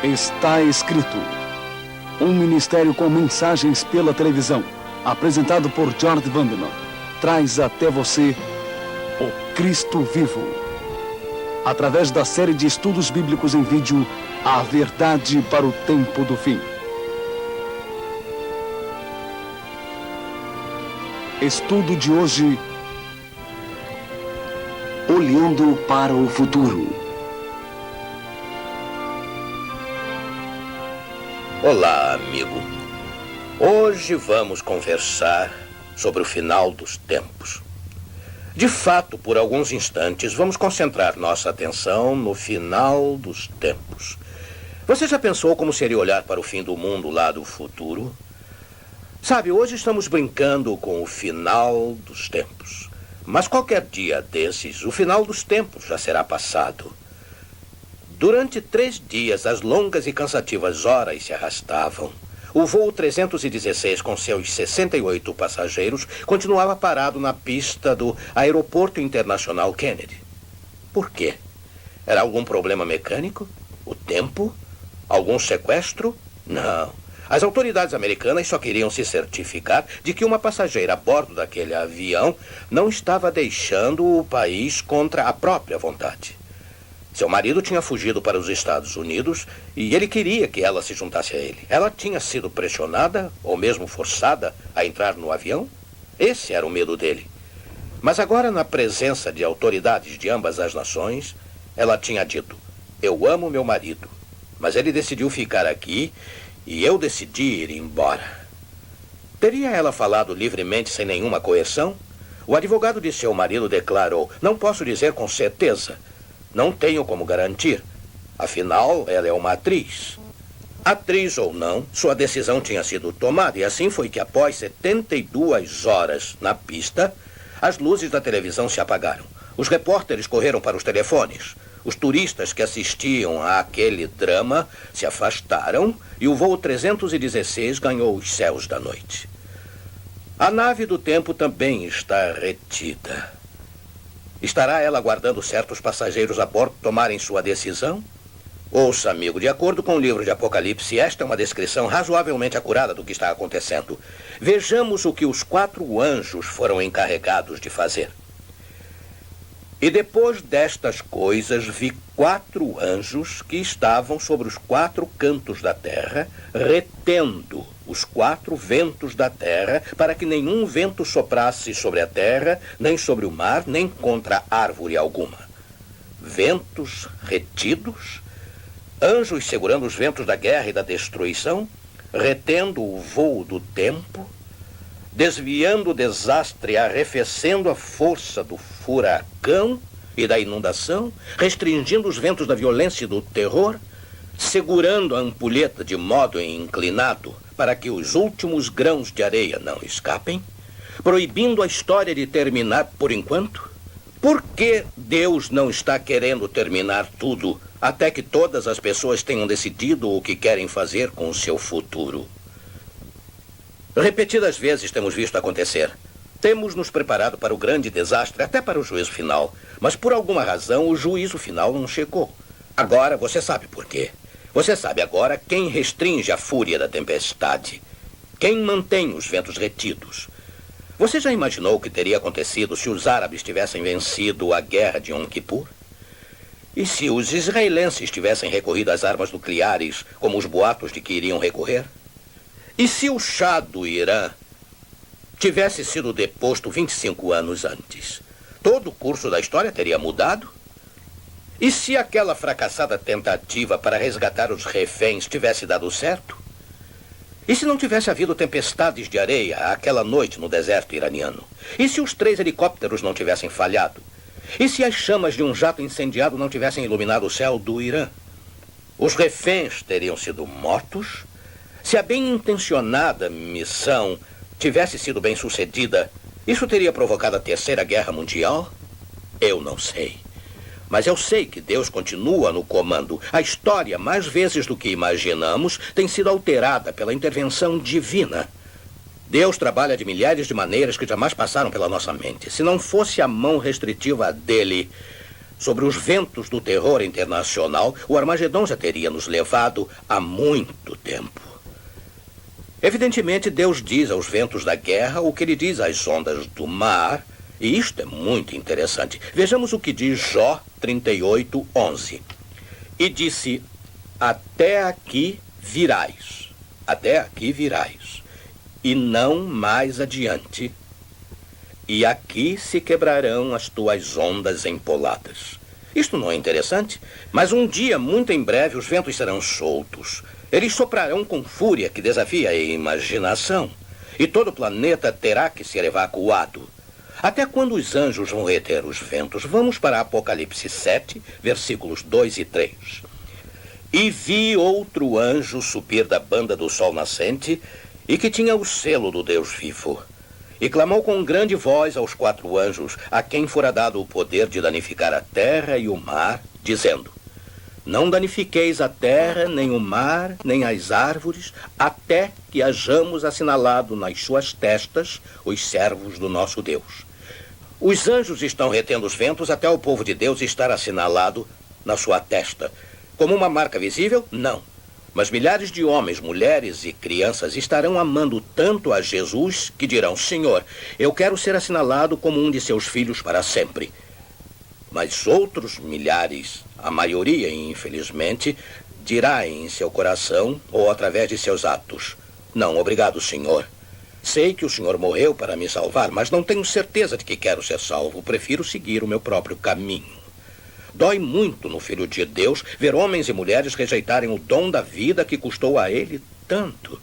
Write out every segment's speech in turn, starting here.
Está escrito. Um ministério com mensagens pela televisão, apresentado por George Vandeman, traz até você o Cristo Vivo. Através da série de estudos bíblicos em vídeo, A Verdade para o Tempo do Fim. Estudo de hoje: Olhando para o Futuro. Olá, amigo. Hoje vamos conversar sobre o final dos tempos. De fato, por alguns instantes, vamos concentrar nossa atenção no final dos tempos. Você já pensou como seria olhar para o fim do mundo lá do futuro? Sabe, hoje estamos brincando com o final dos tempos. Mas qualquer dia desses, o final dos tempos já será passado. Durante 3 dias, as longas e cansativas horas se arrastavam. O voo 316, com seus 68 passageiros, continuava parado na pista do Aeroporto Internacional Kennedy. Por quê? Era algum problema mecânico? O tempo? Algum sequestro? Não. As autoridades americanas só queriam se certificar de que uma passageira a bordo daquele avião não estava deixando o país contra a própria vontade. Seu marido tinha fugido para os Estados Unidos e ele queria que ela se juntasse a ele. Ela tinha sido pressionada ou mesmo forçada a entrar no avião? Esse era o medo dele. Mas agora, na presença de autoridades de ambas as nações, ela tinha dito: eu amo meu marido, mas ele decidiu ficar aqui e eu decidi ir embora. Teria ela falado livremente sem nenhuma coerção? O advogado de seu marido declarou: não posso dizer com certeza. Não tenho como garantir. Afinal, ela é uma atriz. Atriz ou não, sua decisão tinha sido tomada. E assim foi que, após 72 horas na pista, as luzes da televisão se apagaram. Os repórteres correram para os telefones. Os turistas que assistiam àquele drama se afastaram e o voo 316 ganhou os céus da noite. A nave do tempo também está retida. Estará ela aguardando certos passageiros a bordo tomarem sua decisão? Ouça, amigo, de acordo com o livro de Apocalipse, esta é uma descrição razoavelmente acurada do que está acontecendo. Vejamos o que os 4 anjos foram encarregados de fazer. E depois destas coisas vi 4 anjos que estavam sobre os 4 cantos da terra, retendo os 4 ventos da terra, para que nenhum vento soprasse sobre a terra, nem sobre o mar, nem contra árvore alguma. Ventos retidos, anjos segurando os ventos da guerra e da destruição, retendo o voo do tempo, desviando o desastre, arrefecendo a força do furacão e da inundação, restringindo os ventos da violência e do terror, segurando a ampulheta de modo inclinado para que os últimos grãos de areia não escapem, proibindo a história de terminar por enquanto. Por que Deus não está querendo terminar tudo até que todas as pessoas tenham decidido o que querem fazer com o seu futuro? Repetidas vezes temos visto acontecer. Temos nos preparado para o grande desastre, até para o juízo final. Mas por alguma razão o juízo final não chegou. Agora você sabe por quê. Você sabe agora quem restringe a fúria da tempestade. Quem mantém os ventos retidos. Você já imaginou o que teria acontecido se os árabes tivessem vencido a guerra de Yom Kippur? E se os israelenses tivessem recorrido às armas nucleares, como os boatos de que iriam recorrer? E se o Shah do Irã tivesse sido deposto 25 anos antes? Todo o curso da história teria mudado? E se aquela fracassada tentativa para resgatar os reféns tivesse dado certo? E se não tivesse havido tempestades de areia aquela noite no deserto iraniano? E se os 3 helicópteros não tivessem falhado? E se as chamas de um jato incendiado não tivessem iluminado o céu do Irã? Os reféns teriam sido mortos? Se a bem-intencionada missão tivesse sido bem-sucedida, isso teria provocado a Terceira Guerra Mundial? Eu não sei. Mas eu sei que Deus continua no comando. A história, mais vezes do que imaginamos, tem sido alterada pela intervenção divina. Deus trabalha de milhares de maneiras que jamais passaram pela nossa mente. Se não fosse a mão restritiva dele, sobre os ventos do terror internacional, o Armagedon já teria nos levado há muito tempo. Evidentemente, Deus diz aos ventos da guerra o que ele diz às ondas do mar, e isto é muito interessante. Vejamos o que diz Jó 38:11. E disse: até aqui virás, e não mais adiante, e aqui se quebrarão as tuas ondas empoladas. Isto não é interessante? Mas um dia, muito em breve, os ventos serão soltos. Eles soprarão com fúria que desafia a imaginação. E todo o planeta terá que ser evacuado. Até quando os anjos vão reter os ventos? Vamos para Apocalipse 7, versículos 2 e 3. E vi outro anjo subir da banda do sol nascente, e que tinha o selo do Deus vivo. E clamou com grande voz aos 4 anjos, a quem fora dado o poder de danificar a terra e o mar, dizendo: não danifiqueis a terra, nem o mar, nem as árvores, até que hajamos assinalado nas suas testas os servos do nosso Deus. Os anjos estão retendo os ventos até o povo de Deus estar assinalado na sua testa. Como uma marca visível? Não. Mas milhares de homens, mulheres e crianças estarão amando tanto a Jesus que dirão: Senhor, eu quero ser assinalado como um de seus filhos para sempre. Mas outros milhares, a maioria, infelizmente, dirá em seu coração ou através de seus atos: não, obrigado, Senhor. Sei que o Senhor morreu para me salvar, mas não tenho certeza de que quero ser salvo. Prefiro seguir o meu próprio caminho. Dói muito no Filho de Deus ver homens e mulheres rejeitarem o dom da vida que custou a ele tanto.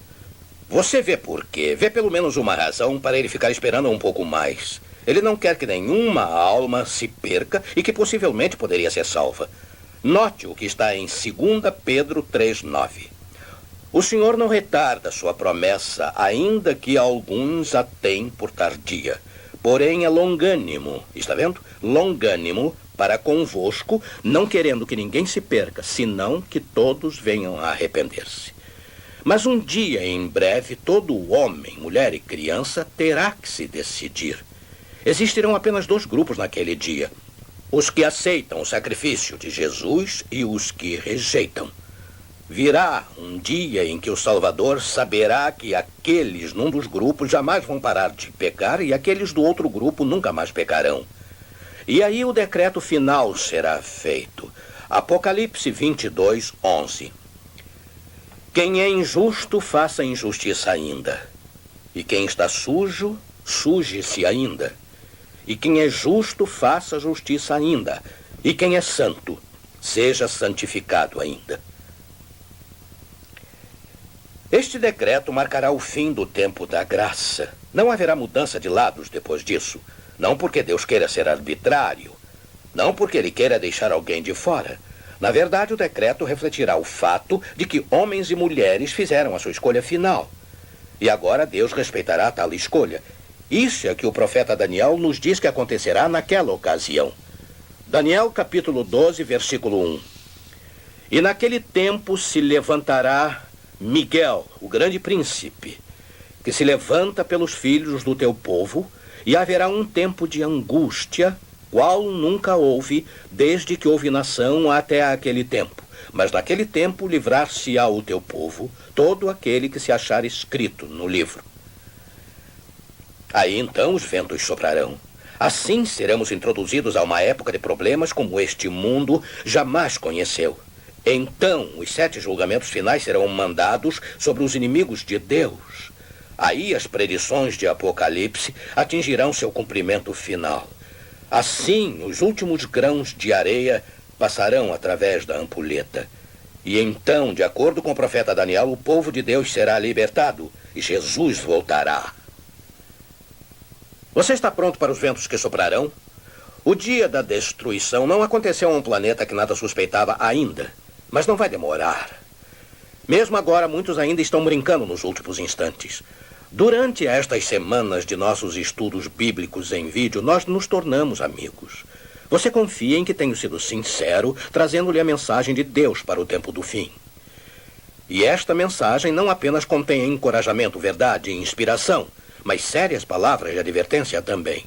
Você vê por quê? Vê pelo menos uma razão para ele ficar esperando um pouco mais. Ele não quer que nenhuma alma se perca e que possivelmente poderia ser salva. Note o que está em 2 Pedro 3:9. O Senhor não retarda sua promessa, ainda que alguns a têm por tardia. Porém é longânimo, está vendo? Longânimo para convosco, não querendo que ninguém se perca, senão que todos venham a arrepender-se. Mas um dia, em breve, todo homem, mulher e criança terá que se decidir. Existirão apenas 2 grupos naquele dia: os que aceitam o sacrifício de Jesus e os que rejeitam. Virá um dia em que o Salvador saberá que aqueles num dos grupos jamais vão parar de pecar e aqueles do outro grupo nunca mais pecarão. E aí o decreto final será feito. Apocalipse 22:11. Quem é injusto, faça injustiça ainda. E quem está sujo, suje-se ainda. E quem é justo, faça justiça ainda. E quem é santo, seja santificado ainda. Este decreto marcará o fim do tempo da graça. Não haverá mudança de lados depois disso. Não porque Deus queira ser arbitrário. Não porque Ele queira deixar alguém de fora. Na verdade, o decreto refletirá o fato de que homens e mulheres fizeram a sua escolha final. E agora Deus respeitará tal escolha. Isso é que o profeta Daniel nos diz que acontecerá naquela ocasião. Daniel capítulo 12, versículo 1. E naquele tempo se levantará Miguel, o grande príncipe, que se levanta pelos filhos do teu povo, e haverá um tempo de angústia, qual nunca houve, desde que houve nação até aquele tempo. Mas naquele tempo livrar-se-á o teu povo, todo aquele que se achar escrito no livro. Aí então os ventos soprarão. Assim seremos introduzidos a uma época de problemas como este mundo jamais conheceu. Então os 7 julgamentos finais serão mandados sobre os inimigos de Deus. Aí as predições de Apocalipse atingirão seu cumprimento final. Assim, os últimos grãos de areia passarão através da ampulheta. E então, de acordo com o profeta Daniel, o povo de Deus será libertado e Jesus voltará. Você está pronto para os ventos que soprarão? O dia da destruição não aconteceu a um planeta que nada suspeitava ainda, mas não vai demorar. Mesmo agora, muitos ainda estão brincando nos últimos instantes. Durante estas semanas de nossos estudos bíblicos em vídeo, nós nos tornamos amigos. Você confia em que tenho sido sincero, trazendo-lhe a mensagem de Deus para o tempo do fim. E esta mensagem não apenas contém encorajamento, verdade e inspiração, mas sérias palavras de advertência também.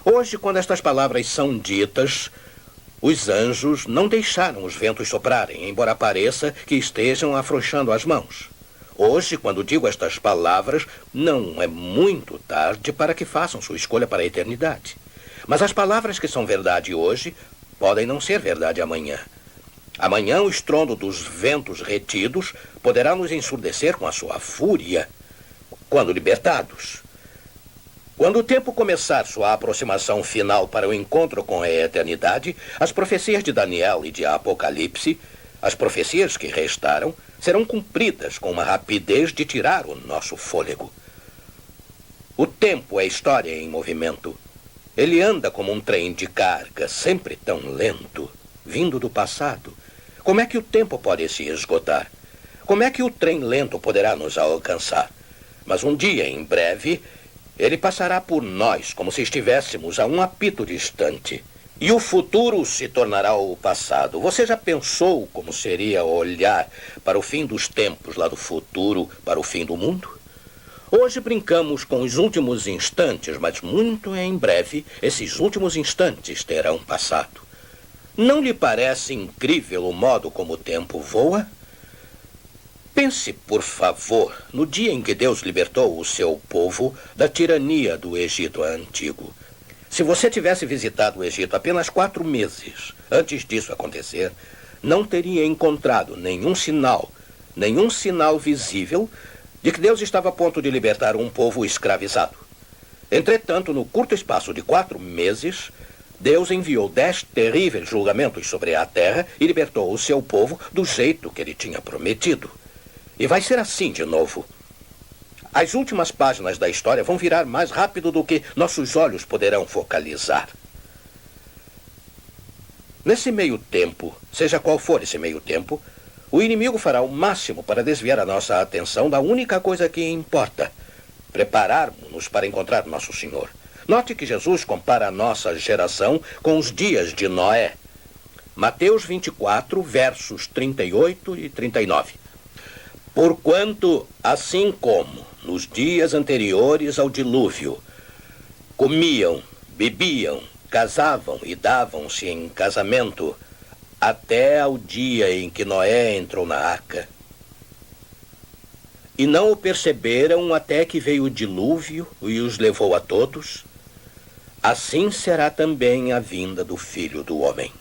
Hoje, quando estas palavras são ditas, Os anjos não deixaram os ventos soprarem, embora pareça que estejam afrouxando as mãos. Hoje, quando digo estas palavras, não é muito tarde para que façam sua escolha para a eternidade. Mas as palavras que são verdade hoje podem não ser verdade amanhã. Amanhã, o estrondo dos ventos retidos poderá nos ensurdecer com a sua fúria, quando libertados. Quando o tempo começar sua aproximação final para o encontro com a eternidade, as profecias de Daniel e de Apocalipse, as profecias que restaram, serão cumpridas com uma rapidez de tirar o nosso fôlego. O tempo é história em movimento. Ele anda como um trem de carga, sempre tão lento, vindo do passado. Como é que o tempo pode se esgotar? Como é que o trem lento poderá nos alcançar? Mas um dia, em breve, ele passará por nós como se estivéssemos a um apito distante. E o futuro se tornará o passado. Você já pensou como seria olhar para o fim dos tempos lá do futuro, para o fim do mundo? Hoje brincamos com os últimos instantes, mas muito em breve esses últimos instantes terão passado. Não lhe parece incrível o modo como o tempo voa? Pense, por favor, no dia em que Deus libertou o seu povo da tirania do Egito antigo. Se você tivesse visitado o Egito apenas 4 meses antes disso acontecer, não teria encontrado nenhum sinal visível de que Deus estava a ponto de libertar um povo escravizado. Entretanto, no curto espaço de 4 meses, Deus enviou 10 terríveis julgamentos sobre a terra e libertou o seu povo do jeito que ele tinha prometido. E vai ser assim de novo. As últimas páginas da história vão virar mais rápido do que nossos olhos poderão focalizar. Nesse meio tempo, seja qual for esse meio tempo, o inimigo fará o máximo para desviar a nossa atenção da única coisa que importa: prepararmos-nos para encontrar nosso Senhor. Note que Jesus compara a nossa geração com os dias de Noé. Mateus 24, versos 38 e 39. Porquanto, assim como nos dias anteriores ao dilúvio, comiam, bebiam, casavam e davam-se em casamento, até ao dia em que Noé entrou na arca. E não o perceberam até que veio o dilúvio e os levou a todos. Assim será também a vinda do Filho do Homem.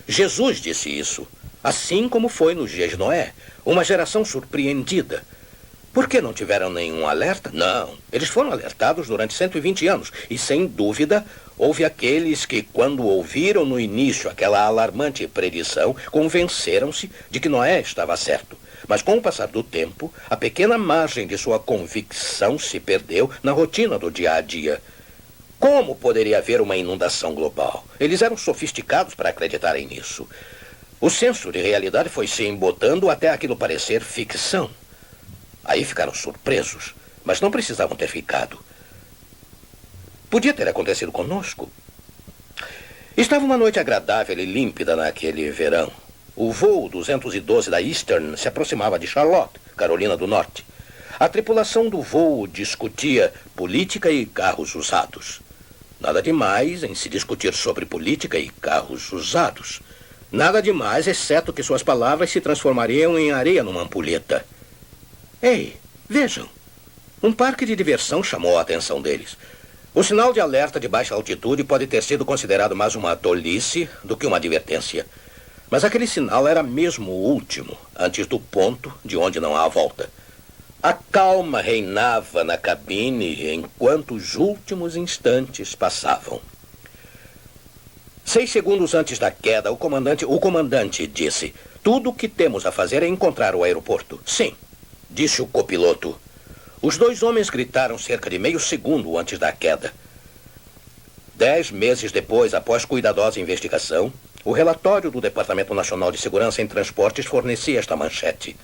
Jesus disse isso, assim como foi nos dias de Noé, uma geração surpreendida. Por que não tiveram nenhum alerta? Não, eles foram alertados durante 120 anos. E, sem dúvida, houve aqueles que, quando ouviram no início aquela alarmante predição, convenceram-se de que Noé estava certo. Mas, com o passar do tempo, a pequena margem de sua convicção se perdeu na rotina do dia a dia. Como poderia haver uma inundação global? Eles eram sofisticados para acreditarem nisso. O senso de realidade foi se embotando até aquilo parecer ficção. Aí ficaram surpresos, mas não precisavam ter ficado. Podia ter acontecido conosco. Estava uma noite agradável e límpida naquele verão. O voo 212 da Eastern se aproximava de Charlotte, Carolina do Norte. A tripulação do voo discutia política e carros usados. Nada demais em se discutir sobre política e carros usados. Nada demais, exceto que suas palavras se transformariam em areia numa ampulheta. Ei, vejam. Um parque de diversão chamou a atenção deles. O sinal de alerta de baixa altitude pode ter sido considerado mais uma tolice do que uma advertência. Mas aquele sinal era mesmo o último, antes do ponto de onde não há volta. A calma reinava na cabine enquanto os últimos instantes passavam. 6 segundos antes da queda, o comandante disse: tudo o que temos a fazer é encontrar o aeroporto. Sim, disse o copiloto. Os 2 homens gritaram cerca de meio segundo antes da queda. 10 meses depois, após cuidadosa investigação, o relatório do Departamento Nacional de Segurança em Transportes fornecia esta manchete: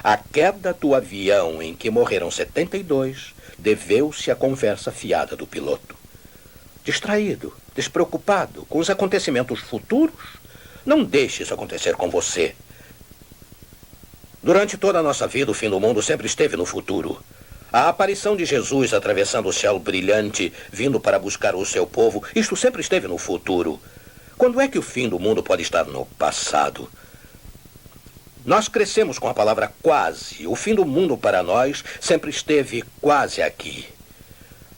a queda do avião em que morreram 72 deveu-se à conversa fiada do piloto. Distraído, despreocupado com os acontecimentos futuros, não deixe isso acontecer com você. Durante toda a nossa vida, o fim do mundo sempre esteve no futuro. A aparição de Jesus atravessando o céu brilhante, vindo para buscar o seu povo, isto sempre esteve no futuro. Quando é que o fim do mundo pode estar no passado? Nós crescemos com a palavra quase. O fim do mundo para nós sempre esteve quase aqui.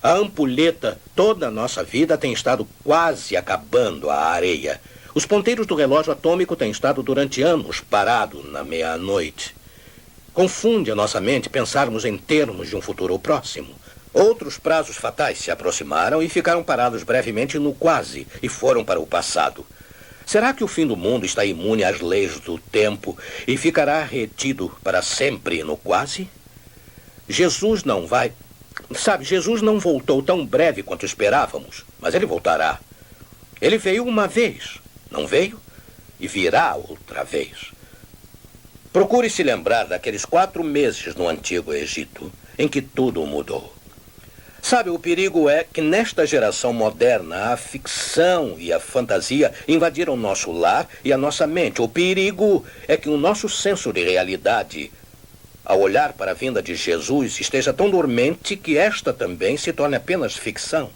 A ampulheta, toda a nossa vida, tem estado quase acabando a areia. Os ponteiros do relógio atômico têm estado durante anos parados na meia-noite. Confunde a nossa mente pensarmos em termos de um futuro próximo. Outros prazos fatais se aproximaram e ficaram parados brevemente no quase e foram para o passado. Será que o fim do mundo está imune às leis do tempo e ficará retido para sempre no quase? Jesus não vai... Sabe, Jesus não voltou tão breve quanto esperávamos, mas ele voltará. Ele veio uma vez, não veio? E virá outra vez. Procure se lembrar daqueles 4 meses no Antigo Egito, em que tudo mudou. Sabe, o perigo é que nesta geração moderna, a ficção e a fantasia invadiram nosso lar e a nossa mente. O perigo é que o nosso senso de realidade, ao olhar para a vinda de Jesus, esteja tão dormente que esta também se torne apenas ficção.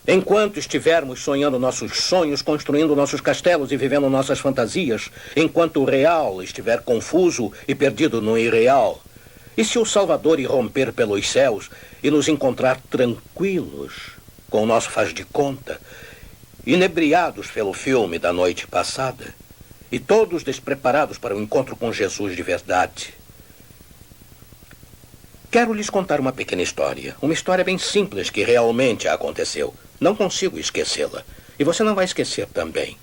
Enquanto estivermos sonhando nossos sonhos, construindo nossos castelos e vivendo nossas fantasias, enquanto o real estiver confuso e perdido no irreal, e se o Salvador irromper pelos céus e nos encontrar tranquilos, com o nosso faz de conta, inebriados pelo filme da noite passada, e todos despreparados para o encontro com Jesus de verdade? Quero lhes contar uma pequena história. Uma história bem simples que realmente aconteceu. Não consigo esquecê-la. E você não vai esquecer também.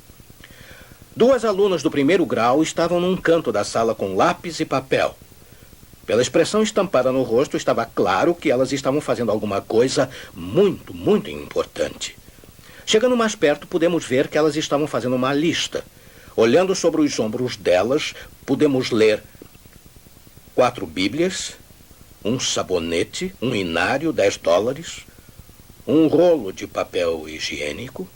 2 alunas do 1º grau estavam num canto da sala com lápis e papel. Pela expressão estampada no rosto, estava claro que elas estavam fazendo alguma coisa muito, muito importante. Chegando mais perto, pudemos ver que elas estavam fazendo uma lista. Olhando sobre os ombros delas, pudemos ler 4 Bíblias, um sabonete, um inário, $10, um rolo de papel higiênico,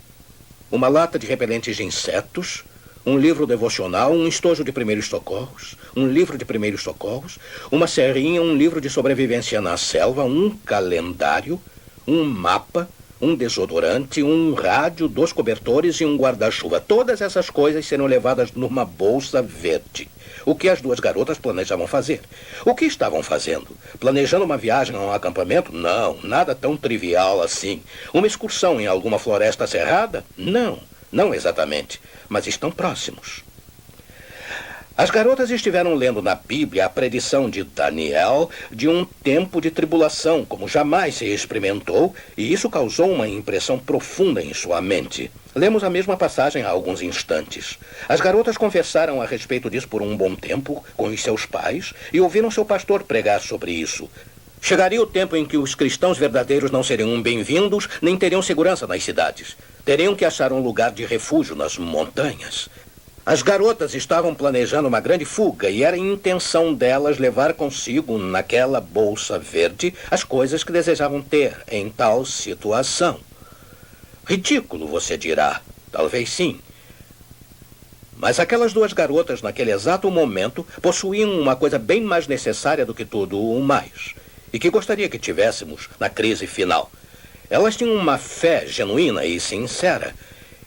uma lata de repelentes de insetos, um livro devocional, um estojo de primeiros socorros, um livro de primeiros socorros, uma serrinha, um livro de sobrevivência na selva, um calendário, um mapa, um desodorante, um rádio, 2 cobertores e um guarda-chuva. Todas essas coisas serão levadas numa bolsa verde. O que as 2 garotas planejavam fazer? O que estavam fazendo? Planejando uma viagem a um acampamento? Não, nada tão trivial assim. Uma excursão em alguma floresta cerrada? Não, não exatamente, mas estão próximos. As garotas estiveram lendo na Bíblia a predição de Daniel de um tempo de tribulação como jamais se experimentou, e isso causou uma impressão profunda em sua mente. Lemos a mesma passagem há alguns instantes. As garotas conversaram a respeito disso por um bom tempo com os seus pais e ouviram seu pastor pregar sobre isso. Chegaria o tempo em que os cristãos verdadeiros não seriam bem-vindos nem teriam segurança nas cidades. Teriam que achar um lugar de refúgio nas montanhas. As garotas estavam planejando uma grande fuga e era a intenção delas levar consigo, naquela bolsa verde, as coisas que desejavam ter em tal situação. Ridículo, você dirá. Talvez sim. Mas aquelas 2 garotas, naquele exato momento, possuíam uma coisa bem mais necessária do que tudo o mais, e que gostaria que tivéssemos na crise final. Elas tinham uma fé genuína e sincera.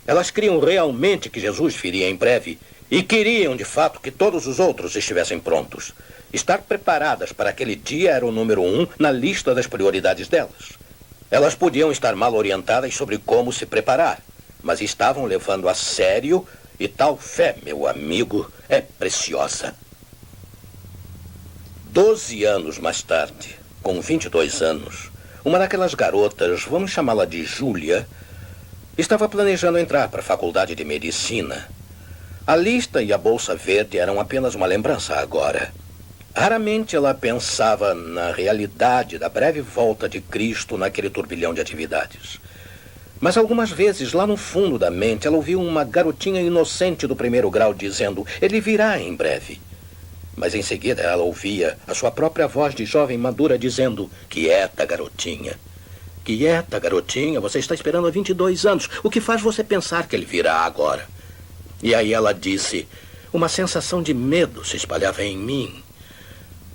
Elas criam realmente que Jesus viria em breve e queriam, de fato, que todos os outros estivessem prontos. Estar preparadas para aquele dia era o número 1 na lista das prioridades delas. Elas podiam estar mal orientadas sobre como se preparar, mas estavam levando a sério, e tal fé, meu amigo, é preciosa. 12 anos mais tarde, com 22 anos, uma daquelas garotas, vamos chamá-la de Júlia, estava planejando entrar para a faculdade de medicina. A lista e a bolsa verde eram apenas uma lembrança agora. Raramente ela pensava na realidade da breve volta de Cristo naquele turbilhão de atividades. Mas algumas vezes, lá no fundo da mente, ela ouviu uma garotinha inocente do 1º grau dizendo: "Ele virá em breve." Mas em seguida ela ouvia a sua própria voz de jovem madura dizendo: "Quieta, garotinha. Quieta, garotinha, você está esperando há 22 anos. O que faz você pensar que ele virá agora?" E aí ela disse: "Uma sensação de medo se espalhava em mim.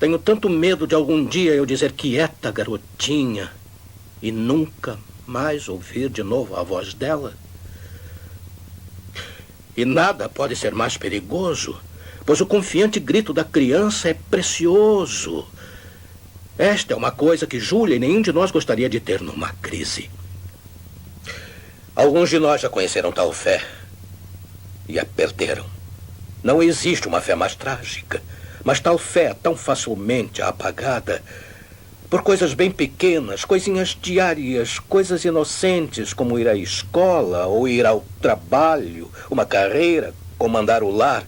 Tenho tanto medo de algum dia eu dizer quieta, garotinha, e nunca mais ouvir de novo a voz dela." E nada pode ser mais perigoso, pois o confiante grito da criança é precioso. Esta é uma coisa que Júlia e nenhum de nós gostaria de ter numa crise. Alguns de nós já conheceram tal fé e a perderam. Não existe uma fé mais trágica, mas tal fé é tão facilmente apagada por coisas bem pequenas, coisinhas diárias, coisas inocentes, como ir à escola ou ir ao trabalho, uma carreira, comandar o lar,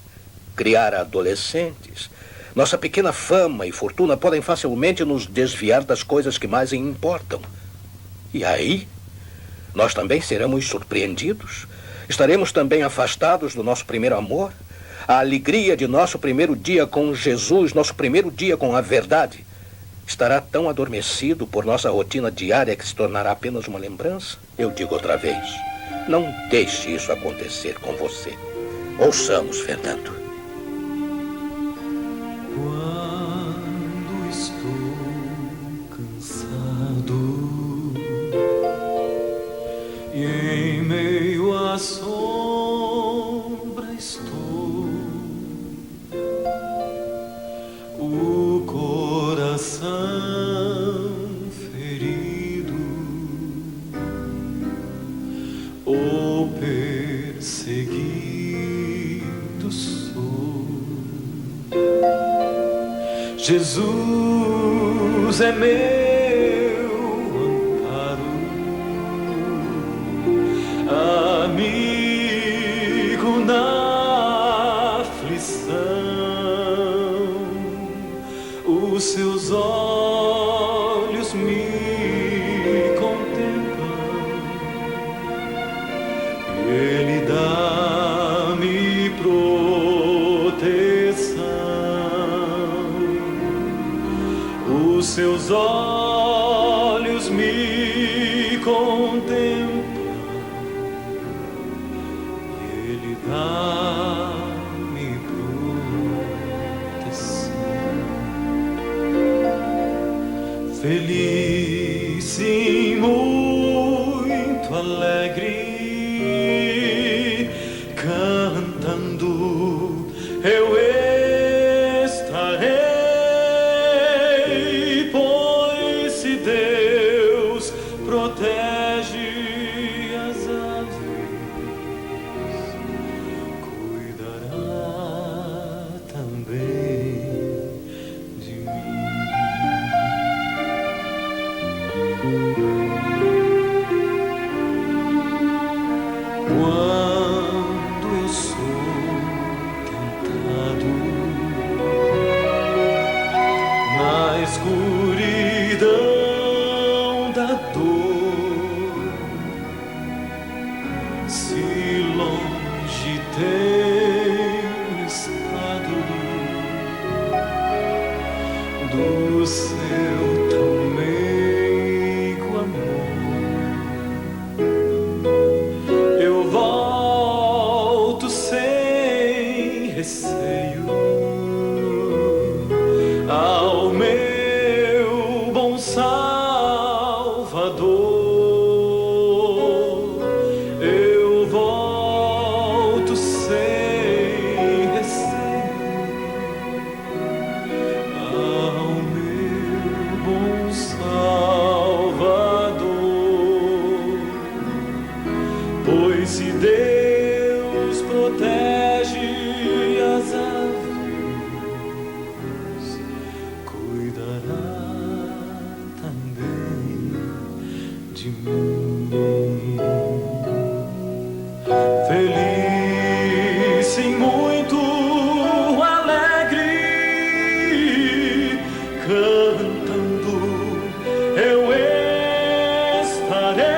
criar adolescentes. Nossa pequena fama e fortuna podem facilmente nos desviar das coisas que mais importam. E aí, nós também seremos surpreendidos. Estaremos também afastados do nosso primeiro amor, a alegria de nosso primeiro dia com Jesus, nosso primeiro dia com a verdade. Estará tão adormecido por nossa rotina diária que se tornará apenas uma lembrança? Eu digo outra vez, não deixe isso acontecer com você. Ouçamos, Fernando. Quando estou cansado e em meio à sombra estou, o coração ferido ou perseguido sou. Jesus é meu amparo, amigo na aflição. Os seus olhos me contemplam, Ele dá-me proteção. Os seus olhos me contemplam, Ele dá-me proteção. Feliz e muito alegre, cantando eu estarei, pois se Deus protege as aves, cuidará também de mim. Quando eu sou tentado na escuridão da dor, se longe tenho estado do seu tão meigo amor, eu volto sem receio ao meu bom Salvador. Eu volto sem receio ao meu bom Salvador. Pois se Deus protege as aves, cuidará também de mim. Feliz e muito alegre, cantando eu estarei,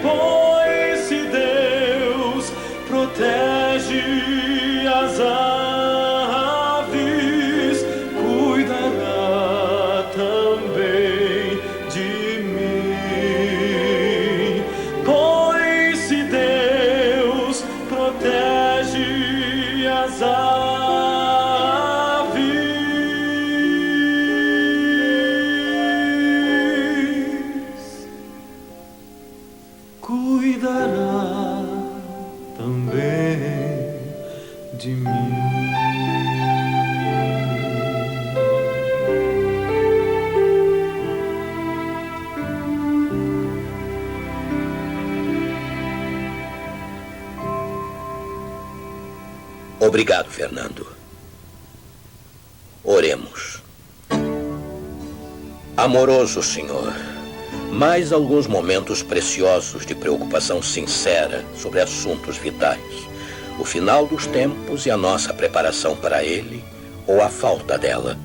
pois se Deus protege as aves, cuidará também de mim. Pois se Deus protege as aves, cuidará de mim. Obrigado, Fernando. Oremos. Amoroso Senhor, mais alguns momentos preciosos de preocupação sincera sobre assuntos vitais, o final dos tempos e a nossa preparação para ele, ou a falta dela.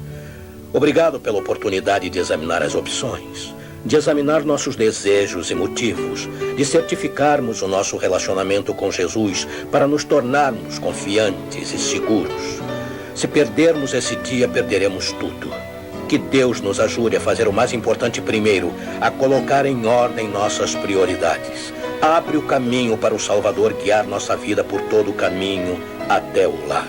Obrigado pela oportunidade de examinar as opções, de examinar nossos desejos e motivos, de certificarmos o nosso relacionamento com Jesus para nos tornarmos confiantes e seguros. Se perdermos esse dia, perderemos tudo. Que Deus nos ajude a fazer o mais importante primeiro, a colocar em ordem nossas prioridades. Abre o caminho para o Salvador guiar nossa vida por todo o caminho até o lar.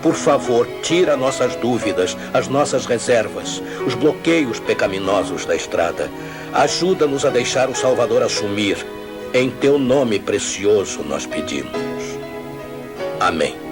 Por favor, tira nossas dúvidas, as nossas reservas, os bloqueios pecaminosos da estrada. Ajuda-nos a deixar o Salvador assumir. Em teu nome precioso nós pedimos. Amém.